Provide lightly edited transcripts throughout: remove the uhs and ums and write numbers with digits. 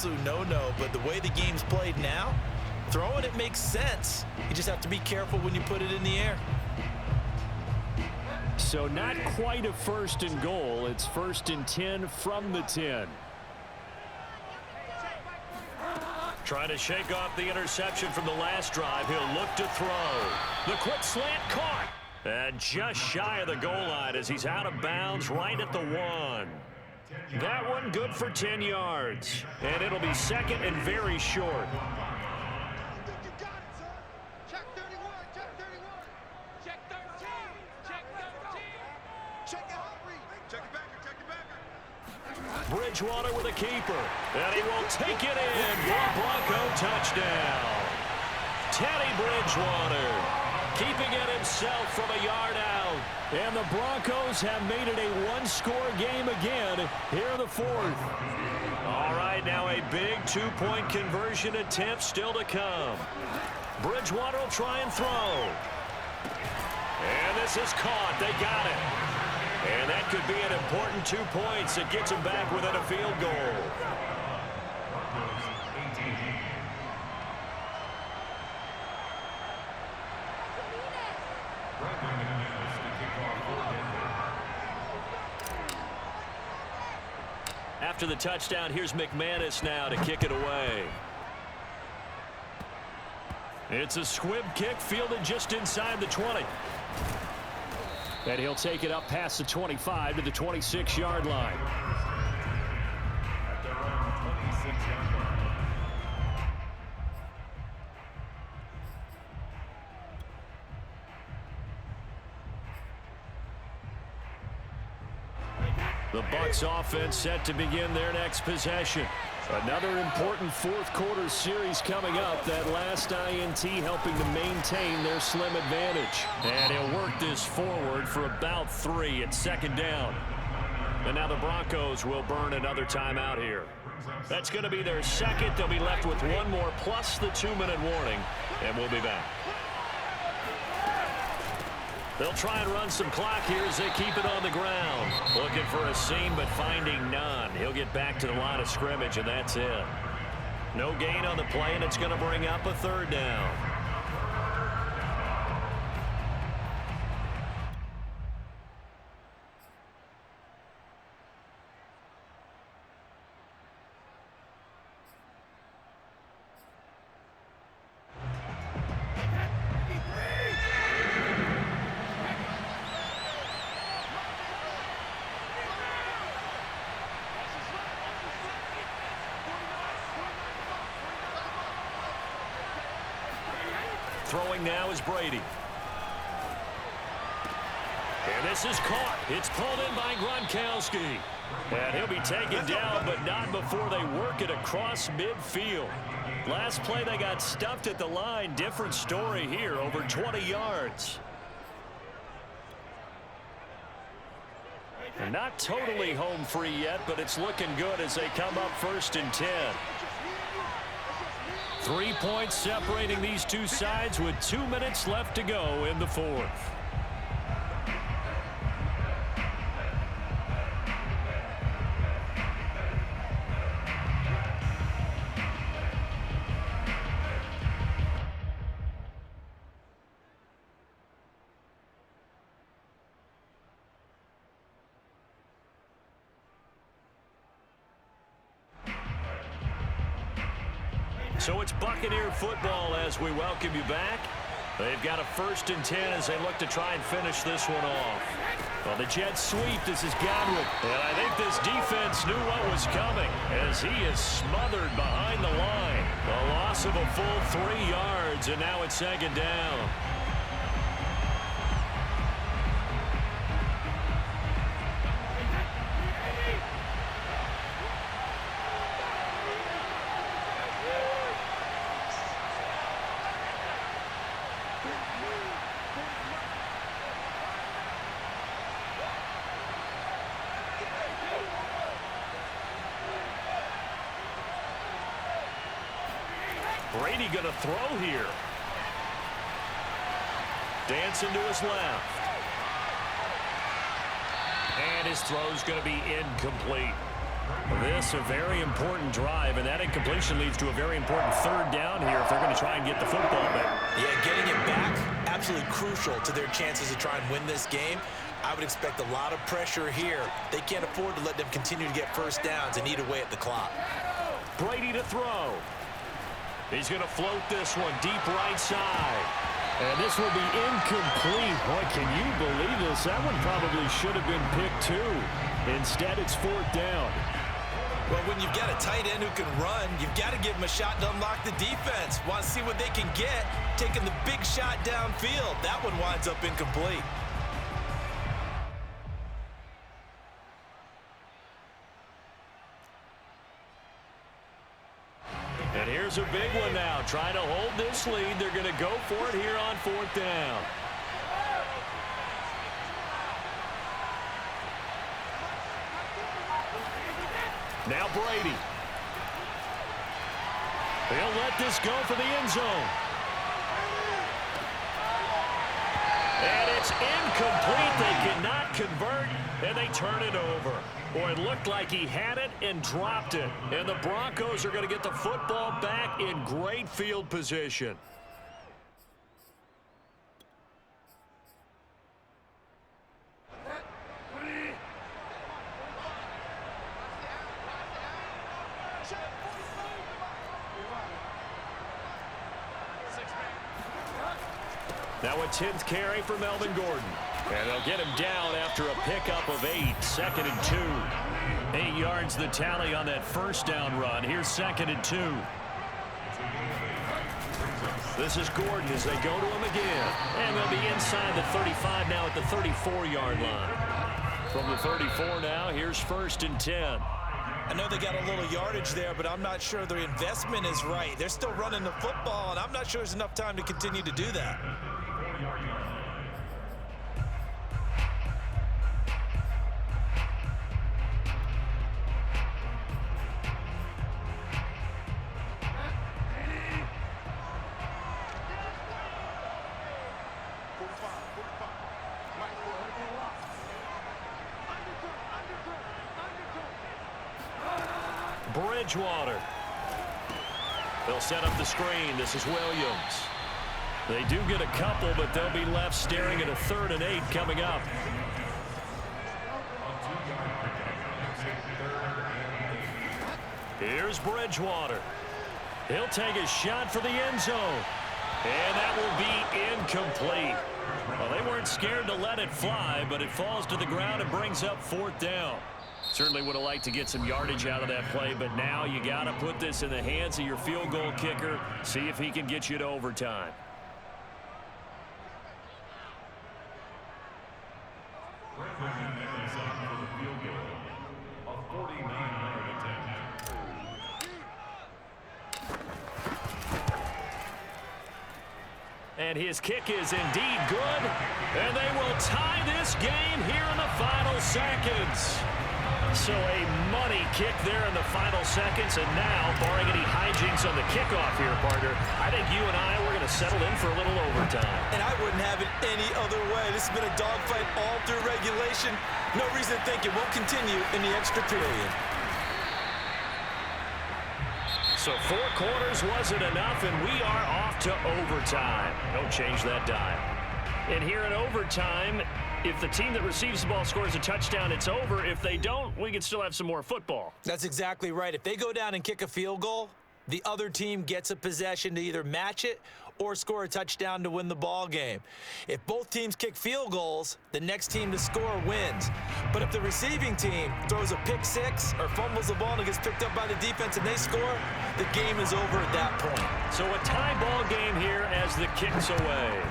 absolute no-no, but the way the game's played now, throwing it makes sense. You just have to be careful when you put it in the air. So not quite a 1st and goal. It's 1st and 10 from the 10. Trying to shake off the interception from the last drive. He'll look to throw. The quick slant caught. And just shy of the goal line as he's out of bounds right at the 1. That one good for 10 yards. And it'll be 2nd and very short. Bridgewater with a keeper. And he will take it in for a Bronco touchdown. Teddy Bridgewater keeping it himself from a yard out. And the Broncos have made it a one-score game again here in the 4th. All right, now a big 2-point conversion attempt still to come. Bridgewater will try and throw. And this is caught. They got it. And that could be an important 2 points. It gets him back within a field goal. After the touchdown, here's McManus now to kick it away. It's a squib kick fielded just inside the 20. And he'll take it up past the 25 to the 26-yard line. The Bucs offense set to begin their next possession. Another important 4th quarter series coming up. That last INT helping to maintain their slim advantage. And he'll work this forward for about 3 at 2nd down. And now the Broncos will burn another timeout here. That's going to be their 2nd. They'll be left with 1 more plus the 2-minute warning. And we'll be back. They'll try and run some clock here as they keep it on the ground. Looking for a seam, but finding none. He'll get back to the line of scrimmage, and that's it. No gain on the play, and it's going to bring up a 3rd down. Throwing now is Brady. And this is caught. It's pulled in by Gronkowski. And he'll be taken down, but not before they work it across midfield. Last play, they got stuffed at the line. Different story here, over 20 yards. And not totally home free yet, but it's looking good as they come up 1st and 10. 3 points separating these two sides with 2 minutes left to go in the 4th. So it's Buccaneer football as we welcome you back. They've got a 1st and 10 as they look to try and finish this one off. Well, the jet sweep, this is Godwin. And I think this defense knew what was coming as he is smothered behind the line. A loss of a full 3 yards, and now it's 2nd down. Brady going to throw here. Dancing to his left. And his throw's going to be incomplete. This a very important drive, and that incompletion leads to a very important third down here if they're going to try and get the football back. Yeah, getting it back, absolutely crucial to their chances to try and win this game. I would expect a lot of pressure here. They can't afford to let them continue to get first downs and eat away at the clock. Brady to throw. He's going to float this one deep right side. And this will be incomplete. Boy, can you believe this? That one probably should have been picked too. Instead, it's fourth down. Well, when you've got a tight end who can run, you've got to give him a shot to unlock the defense. Want to see what they can get, taking the big shot downfield. That one winds up incomplete. And here's a big one now. Trying to hold this lead. They're going to go for it here on fourth down. Now Brady. He'll let this go for the end zone. And it's incomplete. They cannot convert, and they turn it over. Boy, it looked like he had it and dropped it. And the Broncos are going to get the football back in great field position. Now a 10th carry for Melvin Gordon. And they'll get him down after a pickup of 8, 2nd and 2. 8 yards the tally on that first down run. Here's 2nd and 2. This is Gordon as they go to him again. And they'll be inside the 35 now at the 34-yard line. From the 34 now, here's 1st and 10. I know they got a little yardage there, but I'm not sure their investment is right. They're still running the football, and I'm not sure there's enough time to continue to do that. Bridgewater. They'll set up the screen. This is Williams. They do get a couple, but they'll be left staring at a 3rd and 8 coming up. Here's Bridgewater. He'll take a shot for the end zone. And that will be incomplete. Well, they weren't scared to let it fly, but it falls to the ground and brings up 4th down. Certainly would have liked to get some yardage out of that play, but now you got to put this in the hands of your field goal kicker. See if he can get you to overtime. And his kick is indeed good. And they will tie this game here in the final seconds. So a money kick there in the final seconds. And now, barring any hijinks on the kickoff here, partner, I think you and I, we're going to settle in for a little overtime. And I wouldn't have it any other way. This has been a dogfight all through regulation. No reason to think it won't continue in the extra period. So 4 quarters wasn't enough, and we are off to overtime. Don't change that dime. And here in overtime, if the team that receives the ball scores a touchdown, it's over. If they don't, we can still have some more football. That's exactly right. If they go down and kick a field goal, the other team gets a possession to either match it or score a touchdown to win the ball game. If both teams kick field goals, the next team to score wins. But if the receiving team throws a pick six or fumbles the ball and it gets picked up by the defense and they score, the game is over at that point. So a tie ball game here as the kick's away.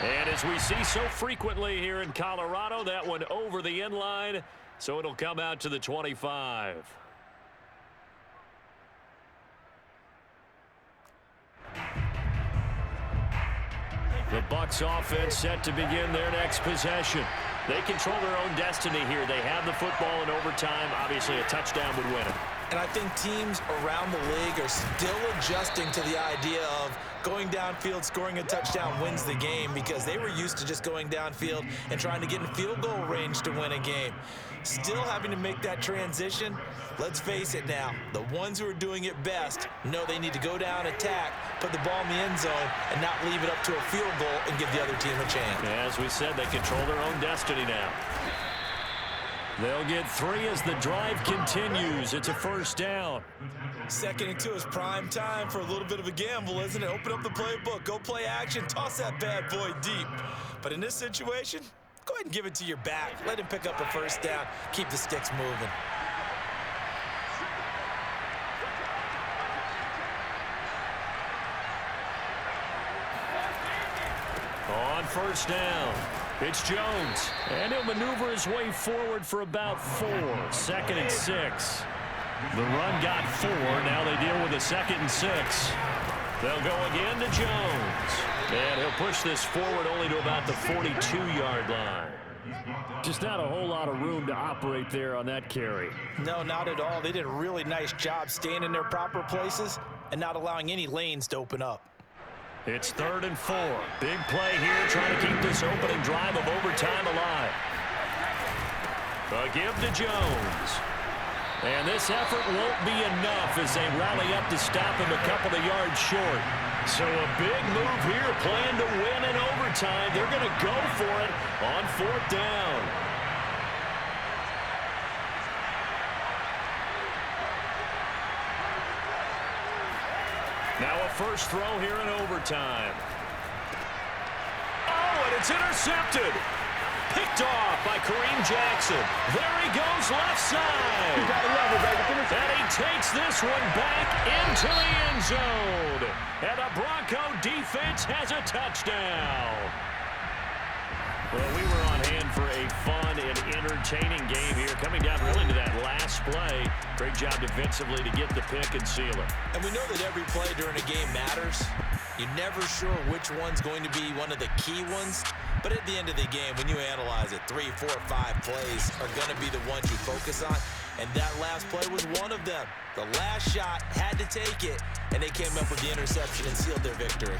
And as we see so frequently here in Colorado, that one over the end line, so it'll come out to the 25. The Bucs offense set to begin their next possession. They control their own destiny here. They have the football in overtime. Obviously, a touchdown would win it. And I think teams around the league are still adjusting to the idea of going downfield, scoring a touchdown wins the game, because they were used to just going downfield and trying to get in field goal range to win a game. Still having to make that transition. Let's face it now, the ones who are doing it best know they need to go down, attack, put the ball in the end zone, and not leave it up to a field goal and give the other team a chance. As we said, they control their own destiny now. They'll get 3 as the drive continues. It's a first down. 2nd and 2 is prime time for a little bit of a gamble, isn't it? Open up the playbook, go play action, toss that bad boy deep. But in this situation, go ahead and give it to your back. Let him pick up a first down. Keep the sticks moving. On first down, it's Jones. And he'll maneuver his way forward for about 4. 2nd and 6. The run got 4. Now they deal with a 2nd and 6. They'll go again to Jones. And he'll push this forward only to about the 42-yard line. Just not a whole lot of room to operate there on that carry. No, not at all. They did a really nice job staying in their proper places and not allowing any lanes to open up. It's 3rd and 4. Big play here, trying to keep this opening drive of overtime alive. A give to Jones. And this effort won't be enough as they rally up to stop him a couple of yards short. So a big move here, playing to win in overtime. They're going to go for it on 4th down. Now a first throw here in overtime. Oh, and it's intercepted. Picked off by Kareem Jackson. There he goes left side. You gotta love it, baby. And he takes this one back into the end zone. And the Bronco defense has a touchdown. Well, we were on hand for a fun and entertaining game here. Coming down really to that last play. Great job defensively to get the pick and seal it. And we know that every play during a game matters. You're never sure which one's going to be one of the key ones. But at the end of the game, when you analyze it, 3, 4, 5 plays are going to be the ones you focus on. And that last play was one of them. The last shot had to take it, and they came up with the interception and sealed their victory.